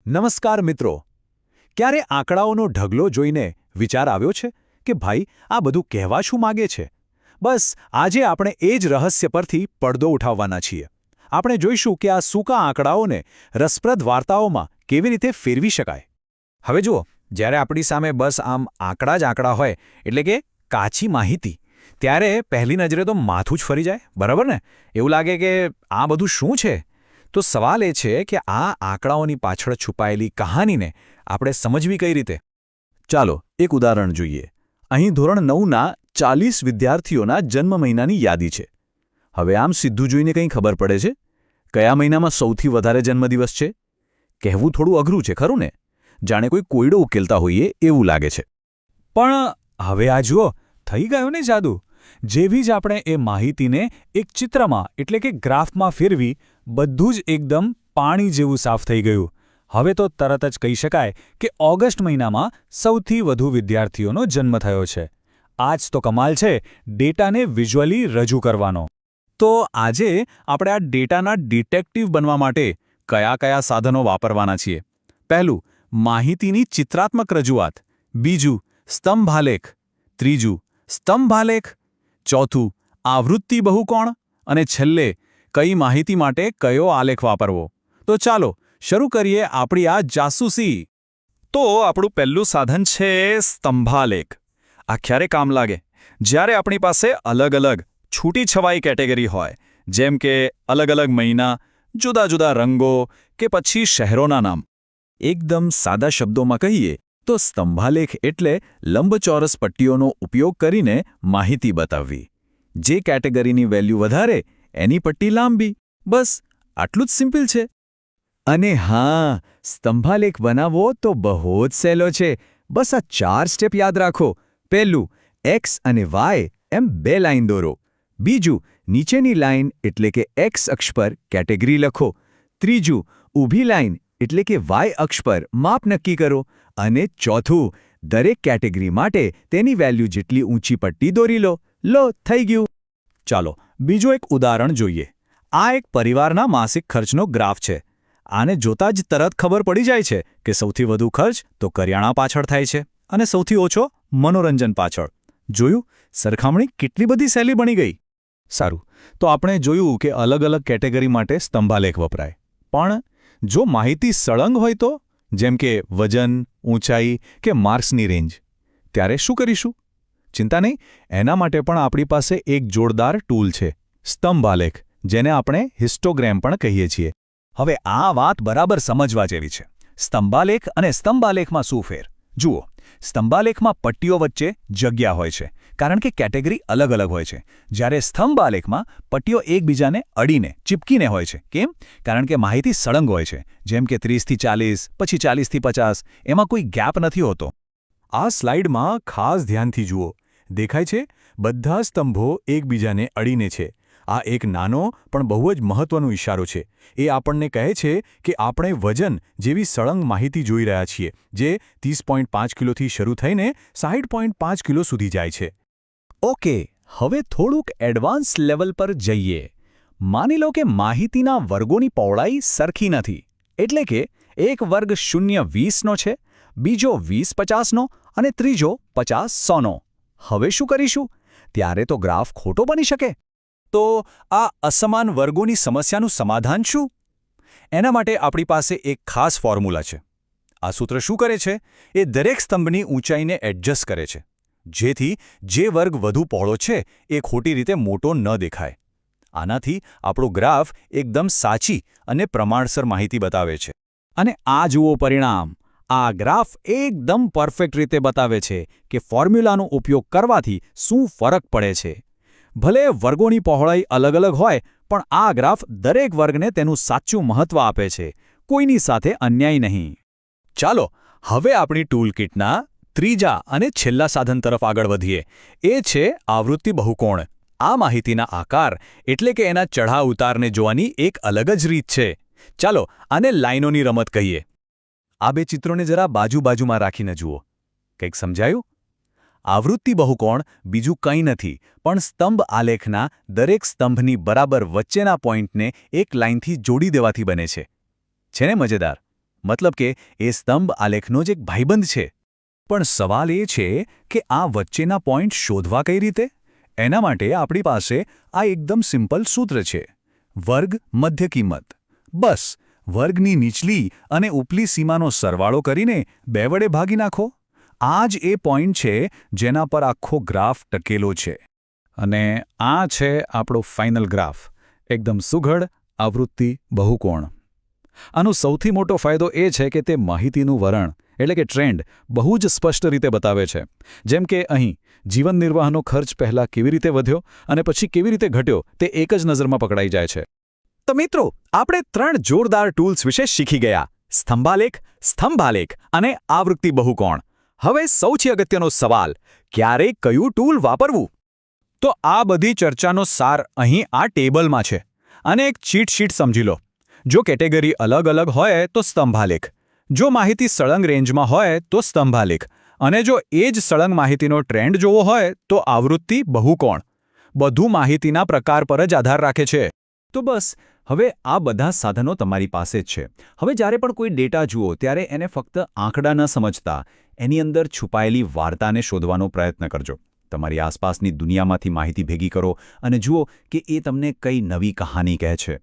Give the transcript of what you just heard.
નમસ્કાર મિત્રો. ક્યારે આંકડાઓનો ઢગલો જોઈને વિચાર આવ્યો છે કે ભાઈ આ બધું કહેવા શું માગે છે? બસ આજે આપણે એ જ રહસ્ય પરથી પડદો ઉઠાવવાના છીએ. આપણે જોઈશું કે આ સૂકા આંકડાઓને રસપ્રદ વાર્તાઓમાં કેવી રીતે ફેરવી શકાય. હવે જુઓ, જ્યારે આપણી સામે બસ આમ આંકડા જ આંકડા હોય એટલે કે કાચી માહિતી, ત્યારે પહેલી નજરે તો માથું જ ફરી જાય, બરાબર ને? એવું લાગે કે આ બધું શું છે? તો સવાલ એ છે કે આ આંકડાઓની પાછળ છુપાયેલી કહાનીને આપણે સમજવી કઈ રીતે? ચાલો એક ઉદાહરણ જોઈએ. અહીં ધોરણ 9ના 40 વિદ્યાર્થીઓના જન્મ મહિનાની યાદી છે. હવે આમ સીધું જોઈને કંઈ ખબર પડે છે? કયા મહિનામાં સૌથી વધારે જન્મદિવસ છે? કહેવું થોડું અઘરું છે, ખરું ને? જાણે કોઈ કોયડો ઉકેલતા હોઈએ એવું લાગે છે. પણ હવે આ જુઓ, થઈ ગયો ને જાદુ! જેવી જ આપણે એ માહિતીને એક ચિત્રમાં એટલે કે ગ્રાફમાં ફેરવી, બધું જ એકદમ પાણી જેવું સાફ થઈ ગયું. હવે તો તરત જ કહી શકાય કે ઓગસ્ટ મહિનામાં સૌથી વધુ વિદ્યાર્થીઓનો જન્મ થયો છે. આ જ તો કમાલ છે ડેટાને વિઝ્યુઅલી રજૂ કરવાનો. તો આજે આપણે આ ડેટાના ડિટેક્ટિવ બનવા માટે કયા કયા સાધનો વાપરવાના છીએ? પહેલું, માહિતીની ચિત્રાત્મક રજૂઆત. બીજું, સ્તંભાલેખ. ત્રીજું, સ્તંભાલેખ. ચોથું, આવૃત્તિ બહુકોણ. અને છેલ્લે, કઈ માહિતી માટે કયો આલેખ વાપરવો. તો ચાલો શરૂ કરીએ આપણી આ જાસૂસી. તો આપણું પહેલું સાધન છે સ્તંભાલેખ. આ ક્યારે કામ લાગે? જ્યારે આપણી પાસે અલગ અલગ છૂટીછવાઈ કેટેગરી હોય, જેમ કે અલગ અલગ મહિના, જુદા જુદા રંગો કે પછી શહેરોના નામ. એકદમ સાદા શબ્દોમાં કહીએ તો સ્તંભાલેખ એટલે લંબચોરસ પટ્ટીઓનો ઉપયોગ કરીને માહિતી બતાવવી. જે કેટેગરીની વેલ્યુ વધારે એની પટ્ટી લાંબી. બસ આટલું જ સિમ્પલ છે. અને હા, સ્તંભાલેખ બનાવવો તો બહુ જ સહેલો છે. બસ આ 4 સ્ટેપ યાદ રાખો. પહેલું, એક્સ અને વાય એમ 2 લાઈન દોરો. બીજું, નીચેની લાઈન એટલે કે એક્સ અક્ષ પર કેટેગરી લખો. ત્રીજું, ઊભી લાઈન એટલે કે વાય અક્ષ પર માપ નક્કી કરો. અને ચોથું, દરેક કેટેગરી માટે તેની વેલ્યુ જેટલી ઊંચી પટ્ટી દોરી લો. લો, થઈ ગયું. ચાલો બીજું એક ઉદાહરણ જોઈએ. આ એક પરિવારના માસિક ખર્ચનો ગ્રાફ છે. આને જોતાં જ તરત ખબર પડી જાય છે કે સૌથી વધુ ખર્ચ તો કરિયાણા પાછળ થાય છે અને સૌથી ઓછો મનોરંજન પાછળ. જોયું? સરખામણી કેટલી બધી સહેલી બની ગઈ. સારું, તો આપણે જોયું કે અલગ અલગ કેટેગરી માટે સ્તંભાલેખ વપરાય. પણ જો માહિતી સળંગ હોય તો, જેમ કે વજન, ઊંચાઈ કે માર્ક્સની રેન્જ, ત્યારે શું કરીશું? ચિંતા નહીં, એના માટે પણ આપણી પાસે એક જોરદાર ટૂલ છે, સ્તંભાલેખ, જેને આપણે હિસ્ટોગ્રામ પણ કહીએ છીએ. હવે આ વાત બરાબર સમજવા જેવી છે. સ્તંભાલેખ અને સ્તંભાલેખમાં શું ફેર? જુઓ, સ્તંભાલેખમાં પટ્ટીઓ વચ્ચે જગ્યા હોય છે, કારણ કે કેટેગરી અલગ અલગ હોય છે. જ્યારે સ્તંભાલેખમાં પટ્ટીઓ એકબીજાને અડીને, ચીપકીને હોય છે. કેમ? કારણ કે માહિતી સળંગ હોય છે. જેમ કે 30 થી 40, પછી 40 થી 50, એમાં કોઈ ગેપ નથી હોતો. આ સ્લાઇડમાં ખાસ ધ્યાનથી જુઓ. દેખાય છે? બધા સ્તંભો એકબીજાને અડીને છે. આ એક નાનો પણ બહુ જ મહત્વનો ઇશારો છે. એ આપણને કહે છે કે આપણે વજન જેવી સળંગ માહિતી જોઈ રહ્યા છીએ, જે 30.5 કિલોથી શરૂ થઈને 60.5 કિલો સુધી જાય છે. ઓકે, હવે થોડુંક એડવાન્સ લેવલ પર જઈએ. માની લો કે માહિતીના વર્ગોની પહોળાઈ સરખી નથી. એટલે કે એક વર્ગ 0-20નો છે, બીજો 20-50નો અને ત્રીજો 50-100નો. હવે શું કરીશું? ત્યારે તો ગ્રાફ ખોટો બની શકે. તો આ અસમાન વર્ગોની સમસ્યાનું સમાધાન શું? એના માટે આપણી પાસે એક ખાસ ફોર્મ્યુલા છે. આ સૂત્ર શું કરે છે? એ દરેક સ્તંભની ઊંચાઈને એડજસ્ટ કરે છે, જેથી જે વર્ગ વધુ પહોળો છે એ ખોટી રીતે મોટો ન દેખાય. આનાથી આપણો ગ્રાફ એકદમ સાચી અને પ્રમાણસર માહિતી બતાવે છે. અને આ જુઓ પરિણામ. આ ગ્રાફ એકદમ પરફેક્ટ રીતે બતાવે છે કે ફોર્મ્યુલાનો ઉપયોગ કરવાથી શું ફરક પડે છે. ભલે વર્ગોની પહોળાઈ અલગ અલગ હોય, પણ આ ગ્રાફ દરેક વર્ગને તેનું સાચું મહત્વ આપે છે, કોઈની સાથે અન્યાય નહીં. ચાલો હવે આપણી ટૂલકિટના ત્રીજા અને છેલ્લા સાધન તરફ આગળ વધીએ. એ છે આવૃત્તિ બહુકોણ. આ માહિતીના આકાર એટલે કે એના ચઢાવ ઉતારને જોવાની એક અલગ જ રીત છે. ચાલો આને લાઈનોની રમત કહીએ. આ બે ચિત્રોને જરા બાજુમાં રાખીને જુઓ. કંઈક સમજાયું? આવૃત્તિ બહુકોણ બીજું કંઈ નથી પણ સ્તંભ આલેખના દરેક સ્તંભની બરાબર વચ્ચેના પોઈન્ટને એક લાઇનથી જોડી દેવાથી બને છે. છે ને મજેદાર? મતલબ કે એ સ્તંભ આલેખનો જ એક ભાઈબંધ છે. પણ સવાલ એ છે કે આ વચ્ચેના પોઈન્ટ શોધવા કઈ રીતે? એના માટે આપણી પાસે આ એકદમ સિમ્પલ સૂત્ર છે: વર્ગ મધ્ય કિંમત. બસ વર્ગની નીચલી અને ઉપલી સીમાનો સરવાળો કરીને 2 વડે ભાગી નાખો. આ જ એ પોઈન્ટ છે જેના પર આખો ગ્રાફ ટકેલો છે. અને આ છે આપણો ફાઇનલ ગ્રાફ. એકદમ સુઘડ, આવૃત્તિ, બહુકોણ. આનો સૌથી મોટો ફાયદો એ છે કે તે માહિતીનું વલણ એટલે કે ટ્રેન્ડ બહુ જ સ્પષ્ટ રીતે બતાવે છે. જેમ કે અહીં જીવન નિર્વાહનો ખર્ચ પહેલાં કેવી રીતે વધ્યો અને પછી કેવી રીતે ઘટ્યો તે એક જ નજરમાં પકડાઈ જાય છે. તો મિત્રો, આપણે 3 જોરદાર ટૂલ્સ વિશે શીખી ગયા: સ્તંભાલેખ અને આવૃત્તિ બહુકોણ. હવે સૌથી અગત્યનો સવાલ: ક્યારે કયું ટૂલ વાપરવું? તો આ બધી ચર્ચાનો સાર અહીં આ ટેબલમાં છે. અને એક ચીટ શીટ સમજી લો. જો કેટેગરી અલગ અલગ હોય તો સ્તંભાલેખ, જો માહિતી સળંગ રેન્જમાં હોય તો સ્તંભાલેખ, અને જો એ જ સળંગ માહિતીનો ટ્રેન્ડ જોવો હોય તો આવૃત્તિ બહુકોણ. બધું માહિતીના પ્રકાર પર જ આધાર રાખે છે. તો બસ, હવે આ બધા સાધનો તમારી પાસે જ છે. હવે જ્યારે પણ કોઈ ડેટા જુઓ ત્યારે એને ફક્ત આંકડા ન સમજતા, એની અંદર છુપાયેલી વાર્તાને શોધવાનો પ્રયત્ન કરજો. તમારી આસપાસની દુનિયામાંથી માહિતી ભેગી કરો અને જુઓ કે એ તમને કઈ નવી કહાની કહે છે.